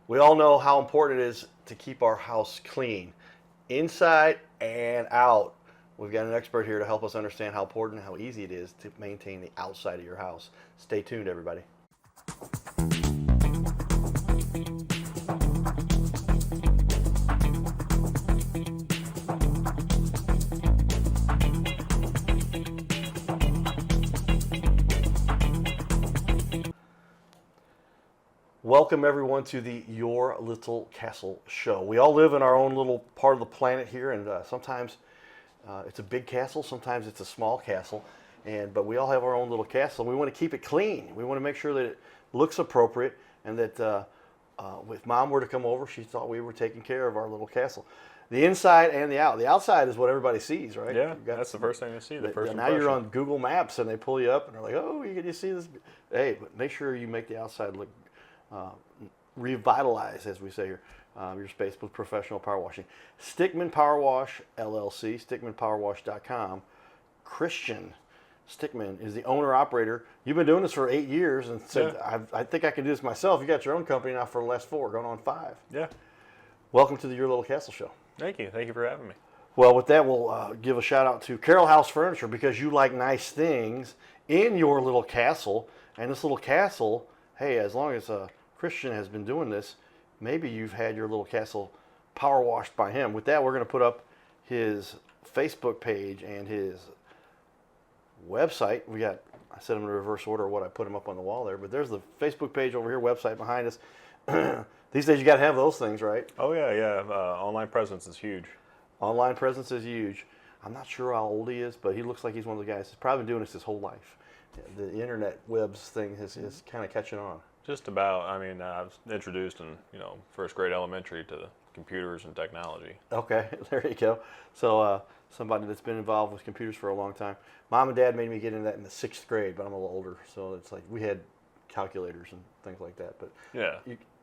We all know how important it is to keep our house clean, inside and out. We've got an expert here to help us understand how important and how easy it is to maintain the outside of your house. Stay tuned, everybody. Welcome everyone to the Your Little Castle show. We all live in our own little part of the planet here, and sometimes it's a big castle, sometimes it's a small castle, but we all have our own little castle. We want to keep it clean. We want to make sure that it looks appropriate, and that if Mom were to come over, she thought we were taking care of our little castle. The inside and the out. The outside is what everybody sees, right? Yeah, that's the first thing they see. The first now you're on Google Maps, and they pull you up, and they're like, "Oh, you see this?" Hey, but make sure you make the outside look revitalize, as we say here, your space with professional power washing. Stickman PowerWash LLC, stickmanpowerwash.com. Christian Stickman is the owner-operator. You've been doing this for 8 years and said, yeah. I think I can do this myself. You got your own company now for the last 4, going on 5. Yeah. Welcome to the Your Little Castle show. Thank you. Thank you for having me. Well, with that, we'll give a shout-out to Carroll House Furniture, because you like nice things in your little castle. And this little castle, hey, as long as Christian has been doing this, maybe you've had your little castle power washed by him. With that, we're going to put up his Facebook page and his website. I set them in reverse order what I put them up on the wall there, but there's the Facebook page over here, website behind us. These days you got to have those things, right? Oh yeah. Online presence is huge. Online presence is huge. I'm not sure how old he is, but he looks like he's one of the guys who's probably been doing this his whole life. The internet webs thing is kind of catching on. Just about. I mean, I was introduced in first grade elementary to the computers and technology. Okay, there you go. So somebody that's been involved with computers for a long time. Mom and Dad made me get into that in the 6th grade, but I'm a little older, so it's like we had calculators and things like that. But yeah,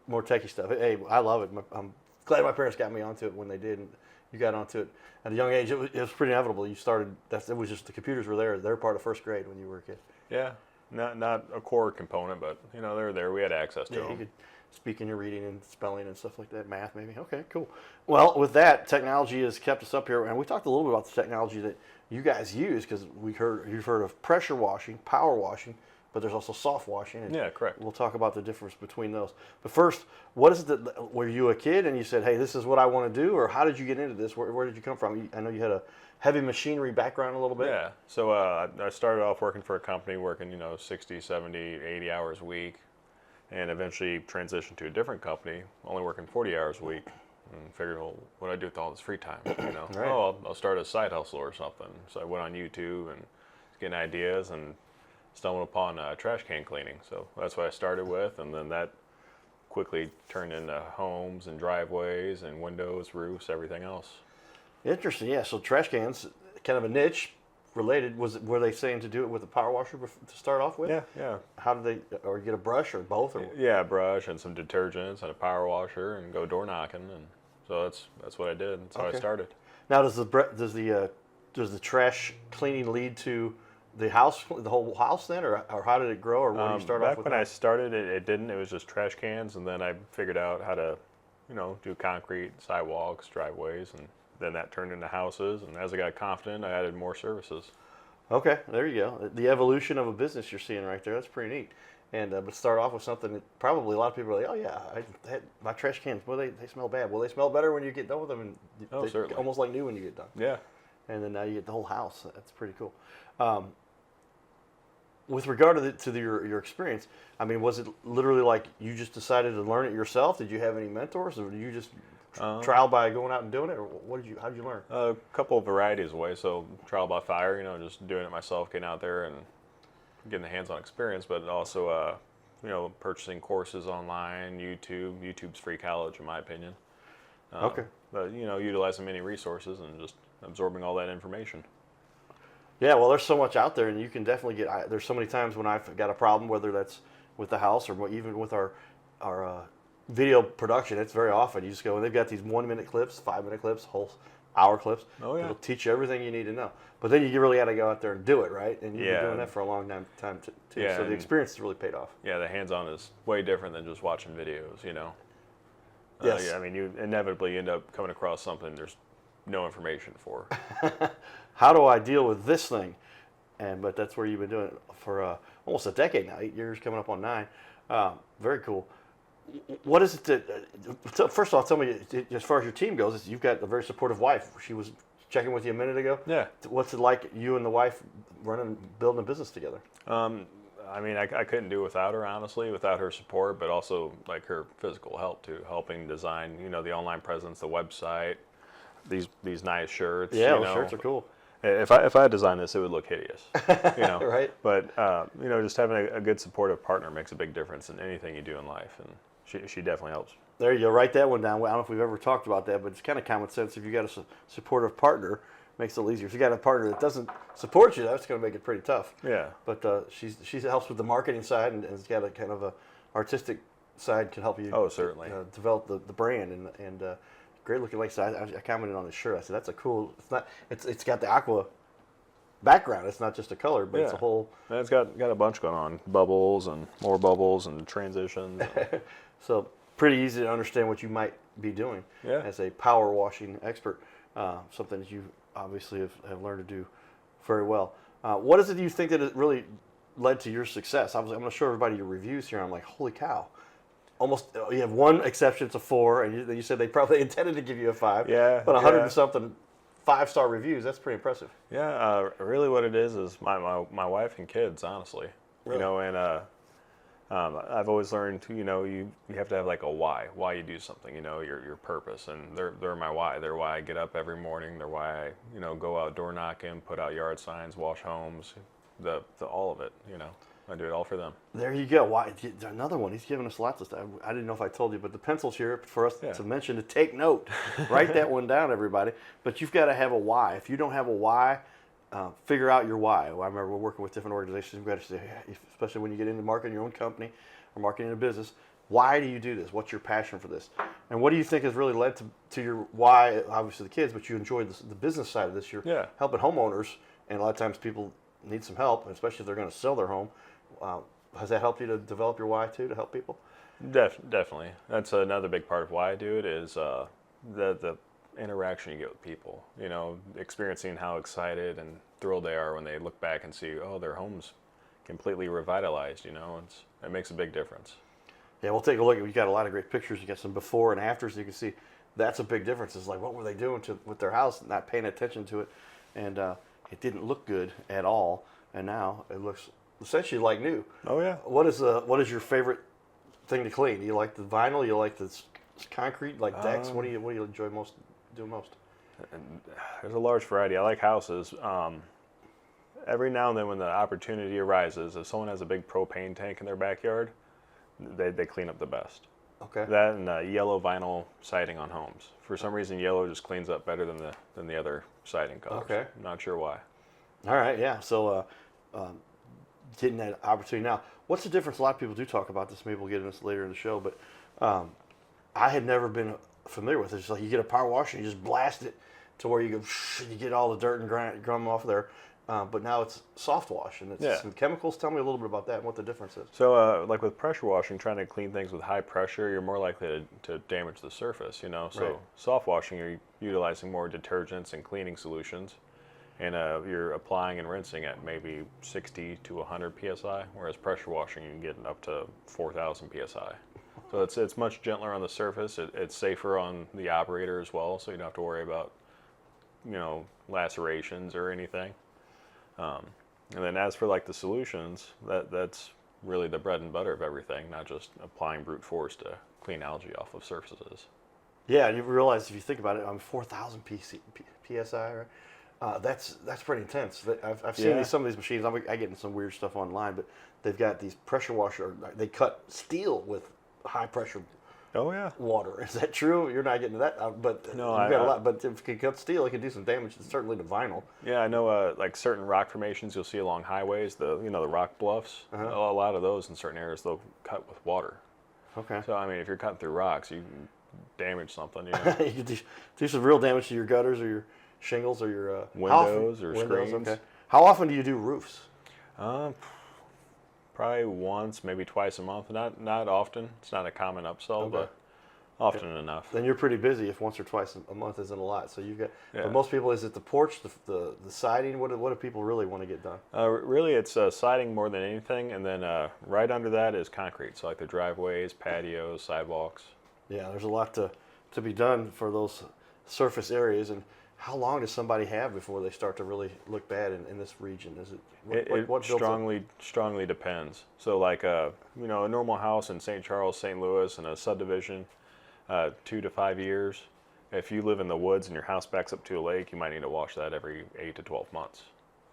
more techie stuff. Hey, I love it. I'm glad my parents got me onto it when they did. And you got onto it at a young age. It was pretty inevitable. You started. It was just the computers were there. They're part of 1st grade when you were a kid. Yeah. Not a core component, but they were there. We had access to them. You could speak in your reading and spelling and stuff like that, math maybe. Okay, cool. Well, with that, technology has kept us up here, and we talked a little bit about the technology that you guys use, because you've heard of pressure washing, power washing, but there's also soft washing. And yeah, correct. We'll talk about the difference between those. But first, what is it that, were you a kid and you said, hey, this is what I want to do, or how did you get into this? Where did you come from? I know you had a heavy machinery background a little bit. Yeah, so I started off working for a company, working 60, 70, 80 hours a week, and eventually transitioned to a different company, only working 40 hours a week, and figured, well, what do I do with all this free time? Right. Oh, I'll start a side hustle or something. So I went on YouTube and was getting ideas and stumbled upon trash can cleaning. So that's what I started with, and then that quickly turned into homes and driveways and windows, roofs, everything else. Interesting, yeah. So trash cans, kind of a niche related. Were they saying to do it with a power washer to start off with? Yeah. How did they, or get a brush or both? Or? Yeah, a brush and some detergents and a power washer and go door knocking, and so that's what I did. That's how I started. Now, does the trash cleaning lead to the house, the whole house then, or how did it grow, or where did you start off with? Back when I started, it didn't. It was just trash cans, and then I figured out how to, do concrete, sidewalks, driveways, and then that turned into houses, and as I got confident, I added more services. Okay, there you go. The evolution of a business you're seeing right there. That's pretty neat. And but start off with something that probably a lot of people are like, oh yeah, my trash cans, well, they smell bad. Well, they smell better when you get done with them, and certainly. Almost like new when you get done. Yeah. And then now you get the whole house. That's pretty cool. With regard to your experience, I mean, was it literally like you just decided to learn it yourself? Did you have any mentors, or did you just trial by going out and doing it, or how did you learn? A couple of varieties of ways. So trial by fire, just doing it myself, getting out there and getting the hands-on experience, but also, purchasing courses online, YouTube. YouTube's free college, in my opinion. Okay. But, utilizing many resources and just absorbing all that information. Yeah, well, there's so much out there, and you can definitely there's so many times when I've got a problem, whether that's with the house or even with our video production. It's very often you just go, and they've got these 1-minute clips, 5-minute clips, whole hour clips. Oh yeah. It'll teach you everything you need to know. But then you really got to go out there and do it, right? And you've been doing that for a long time too. Yeah, so the experience has really paid off. Yeah, the hands-on is way different than just watching videos, Yes. I mean, you inevitably end up coming across something there's no information for. How do I deal with this thing? But that's where you've been doing it for almost a decade now, 8 years, coming up on 9. Very cool. What is it that, first of all, tell me, as far as your team goes, you've got a very supportive wife. She was checking with you a minute ago. Yeah. What's it like, you and the wife building a business together? I mean, I couldn't do it without her, honestly, without her support, but also like her physical help too, helping design, the online presence, the website, these nice shirts. Yeah, those shirts are cool. If I had designed this, it would look hideous, Right. But just having a good supportive partner makes a big difference in anything you do in life, and she definitely helps. There you go. Write that one down. I don't know if we've ever talked about that, but it's kind of common sense. If you got a supportive partner, it makes it a little easier. If you got a partner that doesn't support you, that's going to make it pretty tough. Yeah. But she helps with the marketing side and has got a kind of a artistic side, can help you. Oh, certainly. Develop the brand and great looking. Like I commented on his shirt. I said that's a cool. It's got the aqua background. It's not just a color, but it's a whole. And it's got a bunch going on, bubbles and more bubbles and transitions. So pretty easy to understand what you might be doing as a power washing expert. Something that you obviously have learned to do very well. What is it you think that it really led to your success? I'm going to show everybody your reviews here. I'm like, holy cow. Almost, you have one exception to 4, and you said they probably intended to give you a 5. Yeah. But 100 and something 5-star reviews, that's pretty impressive. Yeah, really what it is my wife and kids, honestly. Really? And I've always learned, you have to have like a why you do something, your purpose. And they're my why. They're why I get up every morning. They're why I, go out door knocking, put out yard signs, wash homes, the all of it, I do it all for them. There you go. Why? Another one. He's giving us lots of stuff. I didn't know if I told you, but the pencil's here for us to mention, to take note. Write that one down, everybody. But you've got to have a why. If you don't have a why, figure out your why. I remember we're working with different organizations. We've got to say, especially when you get into marketing your own company or marketing a business, why do you do this? What's your passion for this? And what do you think has really led to your why? Obviously the kids, but you enjoy the business side of this. You're helping homeowners, and a lot of times people need some help, especially if they're going to sell their home. Has that helped you to develop your why too, to help people? Definitely. That's another big part of why I do it is the interaction you get with people. Experiencing how excited and thrilled they are when they look back and see, oh, their home's completely revitalized. It makes a big difference. Yeah, we'll take a look. You got a lot of great pictures. You got some before and afters. You can see that's a big difference. It's like, what were they doing with their house, not paying attention to it, and it didn't look good at all. And now it looks essentially like new. Oh yeah. What is your favorite thing to clean? Do you like the vinyl? You like the concrete, like decks? What do you enjoy do most? There's a large variety. I like houses. Every now and then, when the opportunity arises, if someone has a big propane tank in their backyard, they clean up the best. Okay. That and yellow vinyl siding on homes. For some reason, yellow just cleans up better than the other siding colors. Okay. I'm not sure why. All right. Yeah. So. Getting that opportunity now. What's the difference? A lot of people do talk about this. Maybe we'll get into this later in the show. But I had never been familiar with it. It's like you get a power washer and you just blast it to where you go, you get all the dirt and gum off there. But now it's soft wash and it's some chemicals. Tell me a little bit about that and what the difference is. So like with pressure washing, trying to clean things with high pressure, you're more likely to damage the surface. So soft washing, you're utilizing more detergents and cleaning solutions. And you're applying and rinsing at maybe 60 to 100 psi, whereas pressure washing you can get up to 4,000 psi. So it's much gentler on the surface. It's safer on the operator as well, so you don't have to worry about lacerations or anything. And then as for like the solutions, that's really the bread and butter of everything, not just applying brute force to clean algae off of surfaces. Yeah, and you realize if you think about it, 4,000 psi, right? That's pretty intense. I've seen some of these machines. I get in some weird stuff online, but they've got these pressure washer. They cut steel with high pressure. Oh yeah. Water. Is that true? You're not getting to that, but no, you've got a lot. But if it can cut steel, it can do some damage. Certainly to vinyl. Yeah, I know. Like certain rock formations you'll see along highways, the rock bluffs. A lot of those in certain areas they'll cut with water. Okay. So I mean, if you're cutting through rocks, you can damage something. You can do some real damage to your gutters or your shingles or your windows or screens. Okay. How often do you do roofs? Probably once, maybe twice a month. Not often. It's not a common upsell, but often enough. Then you're pretty busy if once or twice a month isn't a lot. So you've got, Yeah. but most people, is it the porch, the siding? What do people really want to get done? Really, it's siding more than anything, and then right under that is concrete. So like the driveways, patios, sidewalks. Yeah, there's a lot to be done for those surface areas. And how long does somebody have before they start to really look bad in this region? Is it It builds up? strongly depends. So like a normal house in St. Charles, St. Louis, in a subdivision, 2 to 5 years. If you live in the woods and your house backs up to a lake, you might need to wash that every 8 to 12 months.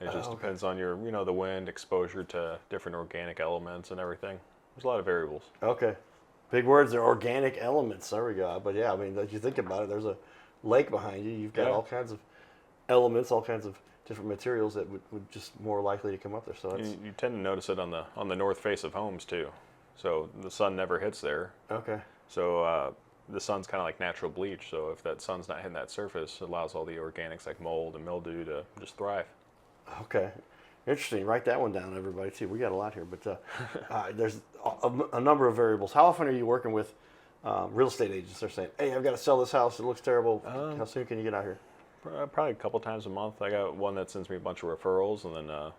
It just depends on your the wind, exposure to different organic elements and everything. There's a lot of variables. Okay. Big words, they're organic elements. There we go. But yeah, I mean, if you think about it, there's a lake behind you. You've got all kinds of elements, all kinds of different materials that would just more likely to come up there. So that's, You tend to notice it on the north face of homes too. So the sun never hits there. okay. So the sun's kind of like natural bleach. So if that sun's not hitting that surface, it allows all the organics like mold and mildew to just thrive. Okay. Interesting. Write that one down, everybody, too. We got a lot here, but there's a number of variables. How often are you working with real estate agents? They're saying, hey, I've got to sell this house. It looks terrible. How soon can you get out here? Probably a couple times a month. I got one that sends me a bunch of referrals, and then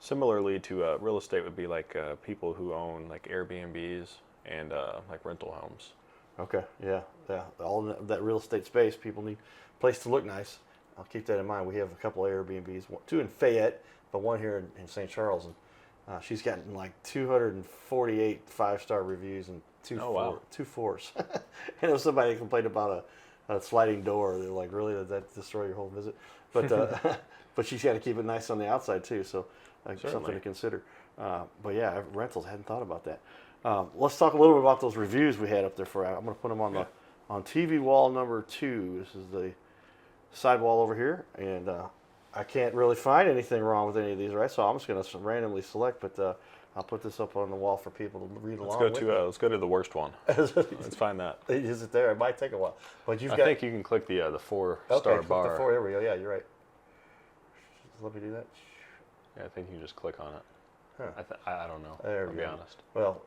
similarly to real estate would be like people who own like Airbnbs and like rental homes. Okay. Yeah. All in that real estate space, people need a place to look nice. I'll keep that in mind. We have a couple of Airbnbs, two in Fayette, but one here in St. Charles. And she's gotten like 248 5-star reviews and two 4s. And if somebody complained about a sliding door, they're like, really, did that destroy your whole visit? But but she's got to keep it nice on the outside too, so something to consider. But yeah, rentals, hadn't thought about that. Let's talk a little bit about those reviews we had up there for. I'm going to put them on on TV wall number 2. This is the sidewall over here, and I can't really find anything wrong with any of these, right? So I'm just going to randomly select, but I'll put this up on the wall for people to read along. Let's go to the worst one. Let's find that. Is it there? It might take a while, but I think you can click the 4-star bar. The 4. There we go. Yeah, you're right. Let me do that. Yeah, I think you can just click on it. Huh. I don't know. There I'll we be go. honest. Well,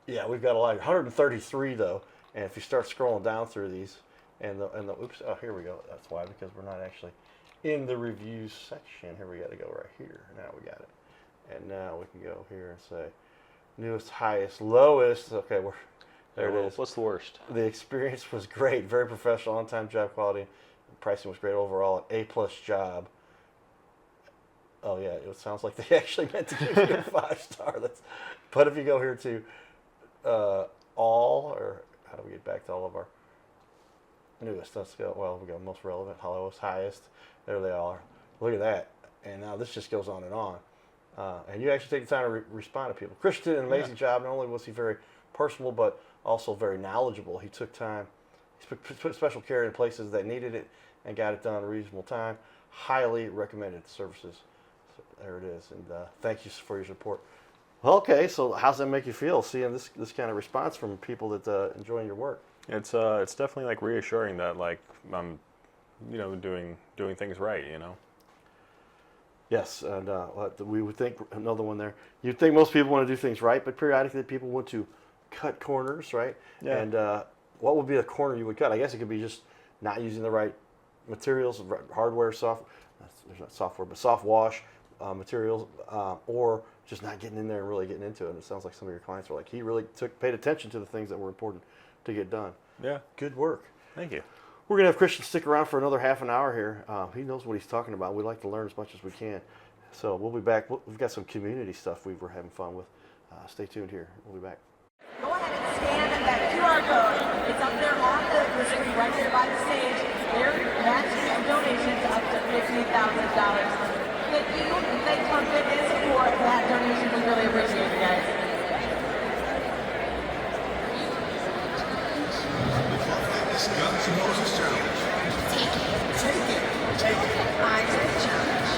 yeah, we've got a lot. 133 though, and if you start scrolling down through these, and the oops, oh here we go. That's why, because we're not actually in the reviews section. Here we got to go right here. Now we got it, and now we can go here and say newest, highest, lowest. Okay, there it is. What's the worst? The experience was great, very professional, on-time job quality, pricing was great overall, an A+ job. Oh yeah, it sounds like they actually meant to give you a 5-star. But if you go here to all, or how do we get back to all of our newest? Let's go. Well, we got most relevant, lowest, highest. There they are. Look at that. And now this just goes on and on. And you actually take the time to respond to people. Christian did an amazing job. Not only was he very personable, but also very knowledgeable. He took time. He put special care in places that needed it and got it done in a reasonable time. Highly recommended services. So there it is. And thank you for your support. Well, okay, so how's that make you feel, seeing this kind of response from people that enjoying your work? It's definitely like reassuring that like I'm, doing things right, Yes, and we would think another one there. You'd think most people want to do things right, but periodically people want to cut corners, right? Yeah. And what would be a corner you would cut? I guess it could be just not using the right materials, hardware, there's not software, but soft wash materials, or just not getting in there and really getting into it. And it sounds like some of your clients were like, he really paid attention to the things that were important to get done. Yeah. Good work. Thank you. We're going to have Christian stick around for another half an hour here. He knows what he's talking about. We like to learn as much as we can. So we'll be back. We've got some community stuff we were having fun with. Stay tuned here. We'll be back. Go ahead and scan that QR code. It's up there on the screen right there by the stage. They're matching a donation to up to $50,000. Thank you, and thanks for goodness for that donation. We really appreciate it, guys. Guns N' Roses challenge. Take it. I take the challenge.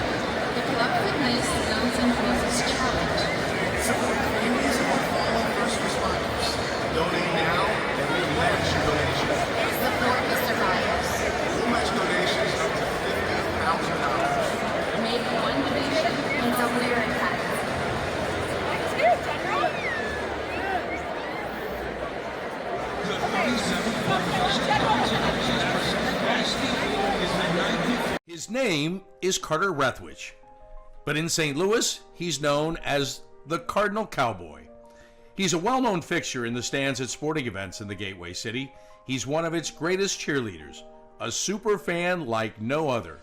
The Club Fitness Guns N' Roses challenge. Support families of fallen first responders. Donate now and we match your donation. Support the survivors. We'll match donations up to $50,000. Make one donation into a lyric pack. His name is Carter Rethwich, but in St. Louis, he's known as the Cardinal Cowboy. He's a well-known fixture in the stands at sporting events in the Gateway City. He's one of its greatest cheerleaders, a super fan like no other.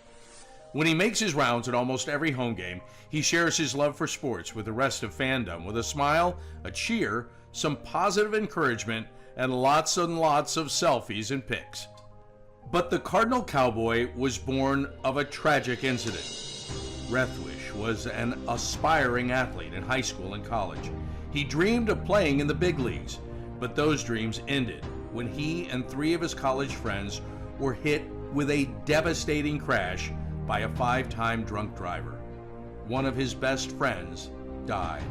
When he makes his rounds at almost every home game, he shares his love for sports with the rest of fandom with a smile, a cheer, some positive encouragement, and lots of selfies and pics. But the Cardinal Cowboy was born of a tragic incident. Rethwich was an aspiring athlete in high school and college. He dreamed of playing in the big leagues, but those dreams ended when he and 3 of his college friends were hit with a devastating crash by a 5-time drunk driver. One of his best friends died.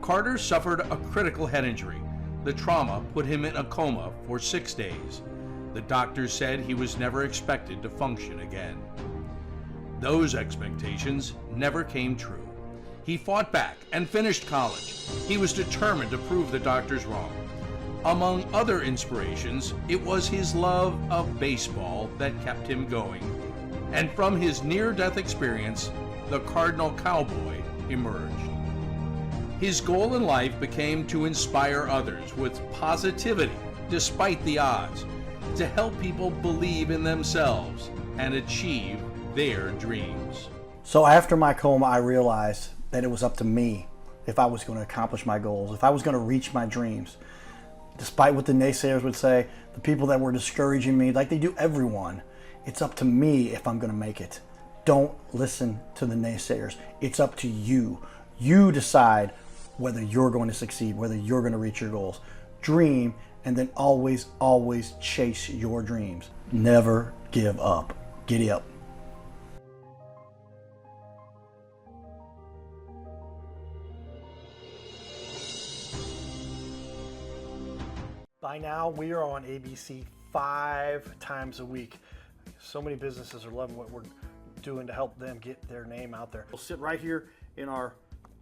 Carter suffered a critical head injury. The trauma put him in a coma for 6 days. The doctors said he was never expected to function again. Those expectations never came true. He fought back and finished college. He was determined to prove the doctors wrong. Among other inspirations, it was his love of baseball that kept him going. And from his near-death experience, the Cardinal Cowboy emerged. His goal in life became to inspire others with positivity despite the odds, to help people believe in themselves and achieve their dreams. So after my coma, I realized that it was up to me if I was going to accomplish my goals, if I was going to reach my dreams. Despite what the naysayers would say, the people that were discouraging me, like they do everyone, it's up to me if I'm going to make it. Don't listen to the naysayers. It's up to you. You decide whether you're going to succeed, whether you're going to reach your goals. Dream, and then always, always chase your dreams. Never give up. Giddy up. By now, we are on ABC 5 times a week. So many businesses are loving what we're doing to help them get their name out there. We'll sit right here in our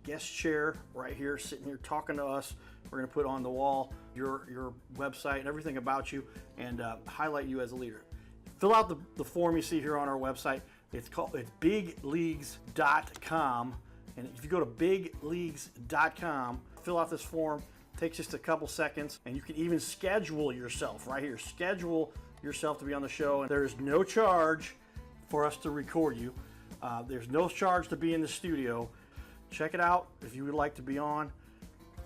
guest chair, right here, sitting here talking to us. We're going to put on the wall your website and everything about you, and highlight you as a leader. Fill out the form you see here on our website. It's bigleagues.com, and if you go to bigleagues.com, fill out this form. It takes just a couple seconds, and you can even schedule yourself right here. Schedule yourself to be on the show, and there's no charge for us to record you. There's no charge to be in the studio. Check it out if you would like to be on.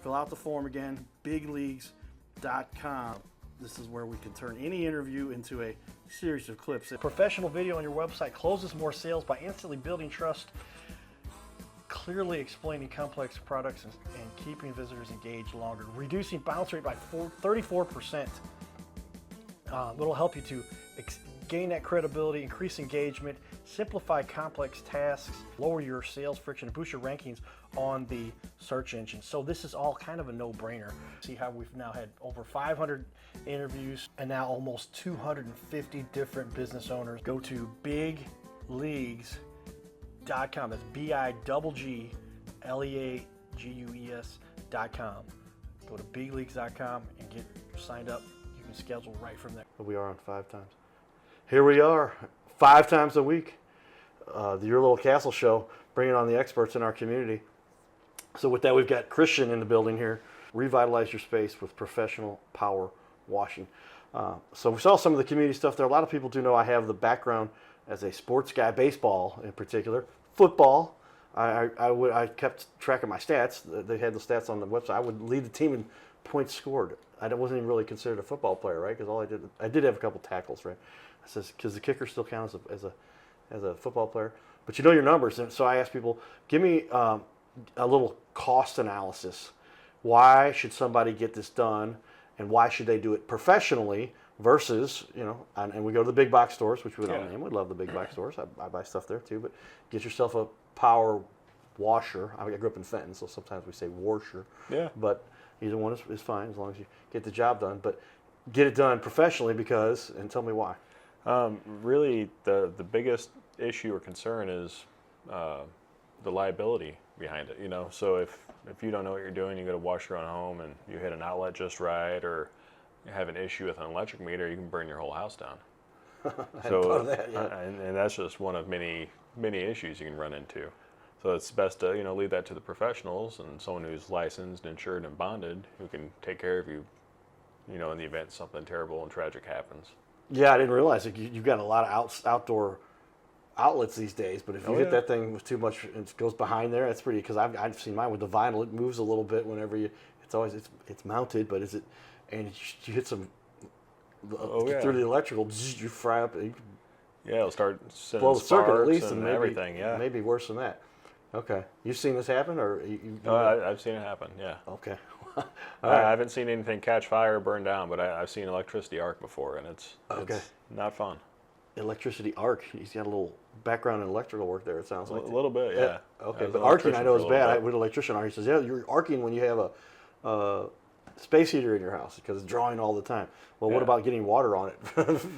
Fill out the form again, bigleagues.com. This is where we can turn any interview into a series of clips. Professional video on your website closes more sales by instantly building trust, clearly explaining complex products, and keeping visitors engaged longer. Reducing bounce rate by 34%. It'll help you to gain that credibility, increase engagement, simplify complex tasks, lower your sales friction, and boost your rankings on the search engine. So this is all kind of a no-brainer. See how we've now had over 500 interviews and now almost 250 different business owners. Go to bigleagues.com. That's bigleagues.com. Go to bigleagues.com and get signed up. You can schedule right from there. We are on 5 times. Here we are, 5 times a week. Your Little Castle Show, bringing on the experts in our community. So with that, we've got Christian in the building here. Revitalize your space with professional power washing. So we saw some of the community stuff there. A lot of people do know I have the background as a sports guy, baseball in particular, football. I kept track of my stats. They had the stats on the website. I would lead the team in points scored. I wasn't even really considered a football player, right? Because I did have a couple tackles, right? I says, because the kicker still counts as a football player. But you know your numbers. And so I asked people, give me a little cost analysis. Why should somebody get this done, and why should they do it professionally versus, and we go to the big box stores, which we don't name. We love the big box stores. I buy stuff there too. But get yourself a power washer. I grew up in Fenton, so sometimes we say washer. Yeah. But either one is fine as long as you get the job done. But get it done professionally because, and tell me why. Really, the biggest issue or concern is the liability behind it. So if you don't know what you're doing, you got to wash your own home and you hit an outlet just right, or have an issue with an electric meter, you can burn your whole house down. Hadn't thought of that, yeah. And that's just one of many issues you can run into. So it's best to leave that to the professionals and someone who's licensed, insured, and bonded who can take care of you, in the event something terrible and tragic happens. Yeah, I didn't realize it. You've got a lot of outdoor outlets these days, but if you hit that thing with too much, it goes behind there. That's pretty, because I've seen mine with the vinyl. It moves a little bit whenever it's mounted, but and you hit some through the electrical, you fry up. Yeah, it'll start sending Blow the circuit at sparks least, and maybe, everything. Yeah, maybe worse than that. Okay, you've seen this happen, or I've seen it happen. Yeah. Okay. I haven't seen anything catch fire or burn down, but I've seen electricity arc before, and it's not fun. Electricity arc. He's got a little background in electrical work there. It sounds like a little bit, yeah. Okay, As but an arcing I know is electrician for a little bad. bit. With an electrician, he says, yeah, you're arcing when you have a space heater in your house because it's drawing all the time. Well, what Yeah. about getting water on it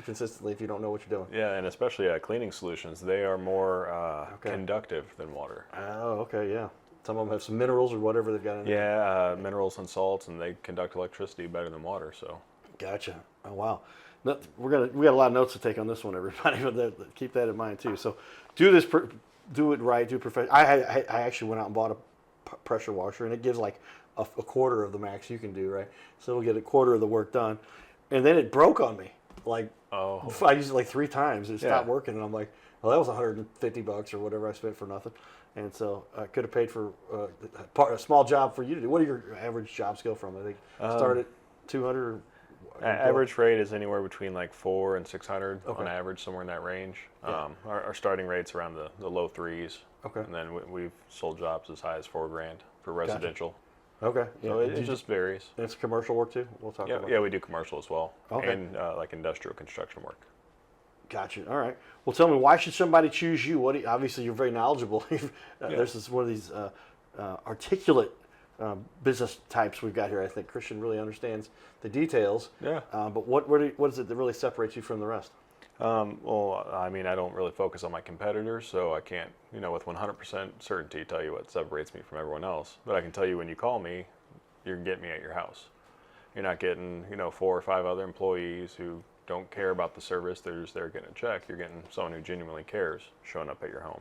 consistently if you don't know what you're doing? Yeah, and especially cleaning solutions, they are more conductive than water. Oh, okay, yeah. Some of them have some minerals or whatever they've got in there. Yeah, minerals and salts, and they conduct electricity better than water. So. Gotcha. Oh, wow. We got a lot of notes to take on this one, everybody. But keep that in mind too. So, do it right. Do professional. I actually went out and bought a pressure washer, and it gives like a quarter of the max you can do, right? So it'll get a quarter of the work done, and then it broke on me. Like, I used it like 3 times, and it stopped working, and I'm like, well, that was $150 or whatever I spent for nothing. And so I could have paid for a small job for you to do. What do your average jobs go from? I think start at 200. Average rate is anywhere between like 400 and 600 Okay. on average, somewhere in that range. Yeah. Our starting rate's around the low 3s. Okay. And then we've sold jobs as high as $4,000 for residential. Okay. So it just varies. And it's commercial work too. We'll talk about. Yeah, we do commercial as well. Okay. And like industrial construction work. Gotcha. All right. Well, tell me, why should somebody choose you? Obviously, you're very knowledgeable. There's one of these articulate business types we've got here. I think Christian really understands the details. Yeah. But what is it that really separates you from the rest? Well, I mean, I don't really focus on my competitors, so I can't, with 100% certainty tell you what separates me from everyone else. But I can tell you when you call me, you can get me at your house. You're not getting, 4 or 5 other employees who don't care about the service. They're just there getting a check. You're getting someone who genuinely cares showing up at your home.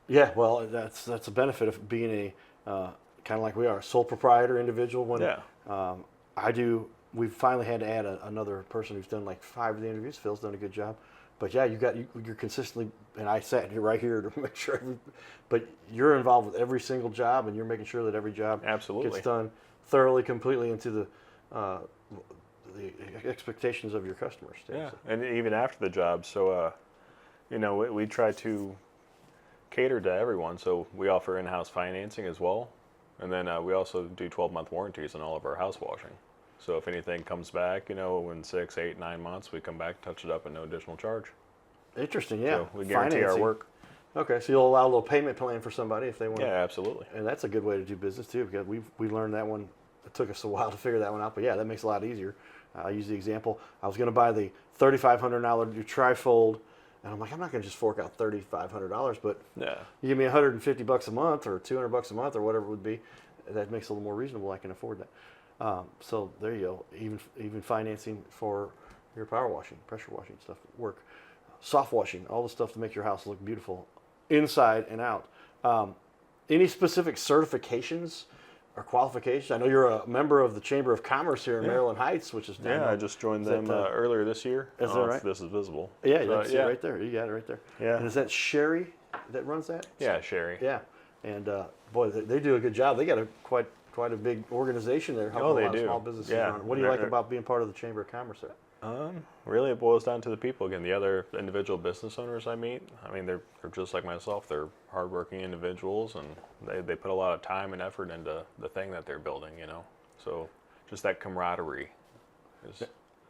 Yeah. Well, that's a benefit of being a kind of like we are, a sole proprietor individual. We've finally had to add another person who's done like 5 of the interviews. Phil's done a good job. But yeah, you're consistently, and I sat here right here to make sure. But you're involved with every single job, and you're making sure that every job Absolutely. gets done thoroughly, completely into the expectations of your customers. Too, Yeah, so. and even after the job. So, we try to cater to everyone. So we offer in-house financing as well, and then we also do 12-month warranties on all of our house washing. So if anything comes back, in 6, 8, 9 months, we come back, touch it up at no additional charge. Interesting, yeah. So we guarantee our Financing. work. Okay, so you'll allow a little payment plan for somebody if they want. Yeah, absolutely. And that's a good way to do business too, because we learned that one. It took us a while to figure that one out, but yeah, that makes it a lot easier. I'll use the example. I was going to buy the $3,500 trifold, and I'm like, I'm not going to just fork out $3,500, but Yeah. you give me $150 a month or $200 a month or whatever it would be. That makes it a little more reasonable. I can afford that. So there you go. Even financing for your power washing, pressure washing stuff work, soft washing, all the stuff to make your house look beautiful, inside and out. Any specific certifications or qualifications? I know you're a member of the Chamber of Commerce here in Maryland Heights, which is down Yeah, I just joined them earlier this year. Is I don't that know right? if this is visible. Yeah, So, that's it right there. You got it right there. Yeah. And is that Sherry that runs that? Yeah, Sherry. Yeah. And boy, they do a good job. They got quite a big organization there helping they a lot of do. small businesses Yeah. run. What do you like about being part of the Chamber of Commerce there? Really, it boils down to the people. Again, the other individual business owners I meet, I mean, they're just like myself. They're hardworking individuals, and they put a lot of time and effort into the thing that they're building, So just that camaraderie is...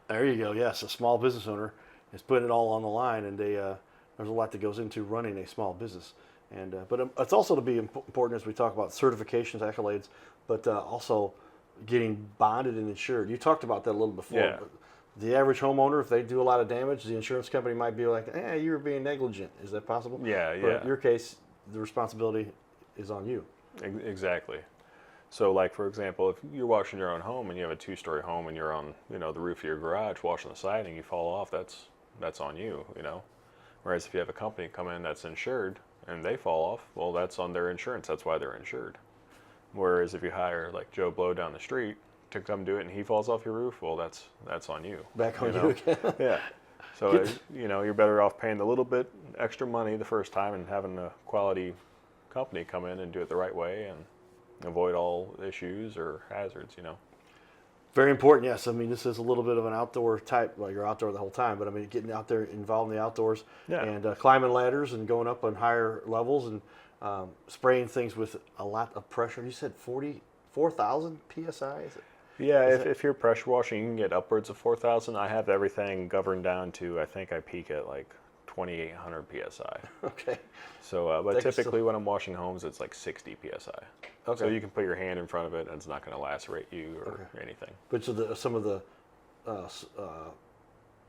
There you go. Yes, a small business owner is putting it all on the line, and there's a lot that goes into running a small business. And but it's also to be important as we talk about certifications, accolades, but also getting bonded and insured. You talked about that a little before. Yeah. But the average homeowner, if they do a lot of damage, the insurance company might be like, you were being negligent. Is that possible? Yeah, But yeah. in your case, the responsibility is on you. Exactly. So, like for example, if you're washing your own home and you have a 2-story home and you're on, the roof of your garage washing the siding, you fall off, that's on you, Whereas if you have a company come in that's insured and they fall off, well, that's on their insurance. That's why they're insured. Whereas if you hire like Joe Blow down the street to come do it and he falls off your roof, well, that's on you. Back on you again. Yeah. So, you're better off paying a little bit extra money the first time and having a quality company come in and do it the right way and avoid all issues or hazards, Very important, yes. I mean, this is a little bit of an outdoor type. Well, you're outdoor the whole time, but I mean, getting out there, involved in the outdoors, Yeah. and climbing ladders and going up on higher levels and spraying things with a lot of pressure. You said 4,000 psi. Is it? Yeah, if you're pressure washing, you can get upwards of 4,000. I have everything governed down to, I think I peak at like 2,800 psi. Okay. So, but That can typically when I'm washing homes, it's like 60 psi. Okay. So you can put your hand in front of it and it's not going to lacerate you or anything. But so some of the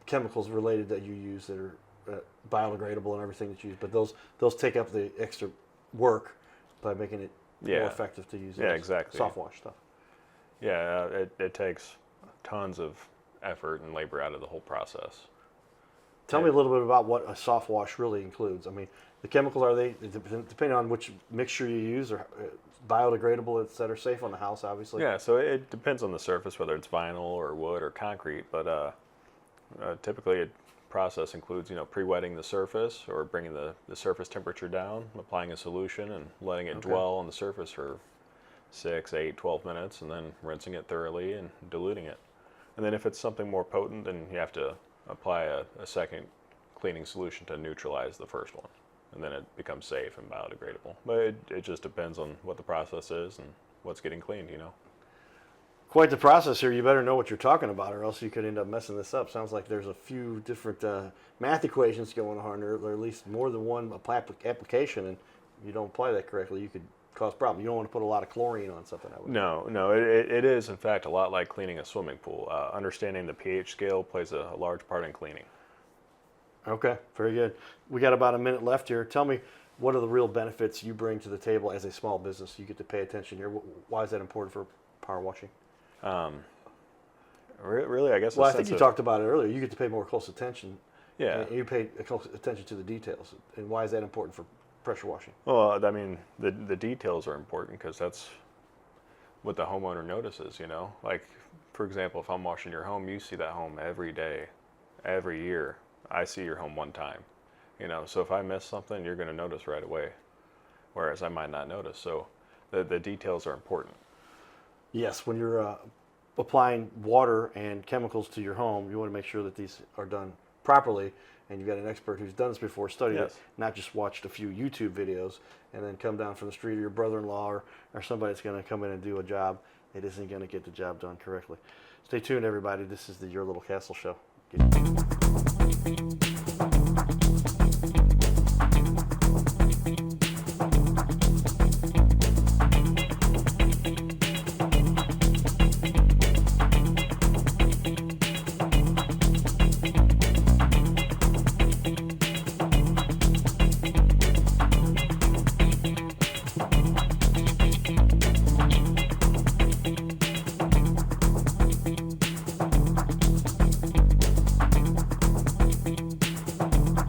chemicals related that you use that are biodegradable and everything that you use, but those take up the extra work by making it more effective to use. Yeah, exactly. Soft wash stuff. Yeah, it takes tons of effort and labor out of the whole process. Tell me a little bit about what a soft wash really includes. I mean, the chemicals, are they, depending on which mixture you use, or biodegradable, et cetera, safe on the house, obviously? Yeah, so it depends on the surface, whether it's vinyl or wood or concrete, but typically a process includes, pre-wetting the surface or bringing the surface temperature down, applying a solution and letting it dwell on the surface for 6, 8, 12 minutes, and then rinsing it thoroughly and diluting it. And then if it's something more potent, then you have to apply a second cleaning solution to neutralize the first one. And then it becomes safe and biodegradable. But it just depends on what the process is and what's getting cleaned, Quite the process here. You better know what you're talking about, or else you could end up messing this up. Sounds like there's a few different math equations going on, or at least more than one application, and you don't apply that correctly, you could cause problems. You don't want to put a lot of chlorine on something. No, it is in fact a lot like cleaning a swimming pool. Understanding the pH scale plays a large part in cleaning. Okay, very good. We got about a minute left here. Tell me, what are the real benefits you bring to the table as a small business? You get to pay attention here. Why is that important for power washing? Really, I guess. Well, I think you talked about it earlier. You get to pay more close attention. Yeah. And you pay close attention to the details. And why is that important for pressure washing? Well, I mean, the details are important because that's what the homeowner notices, Like, for example, if I'm washing your home, you see that home every day, every year. I see your home one time, So if I miss something, you're going to notice right away, whereas I might not notice. So the details are important. Yes, when you're applying water and chemicals to your home, you want to make sure that these are done properly, and you've got an expert who's done this before, studied it, not just watched a few YouTube videos and then come down from the street, or your brother-in-law or somebody that's going to come in and do a job. It isn't going to get the job done correctly. Stay tuned, everybody. This is the Your Little Castle Show.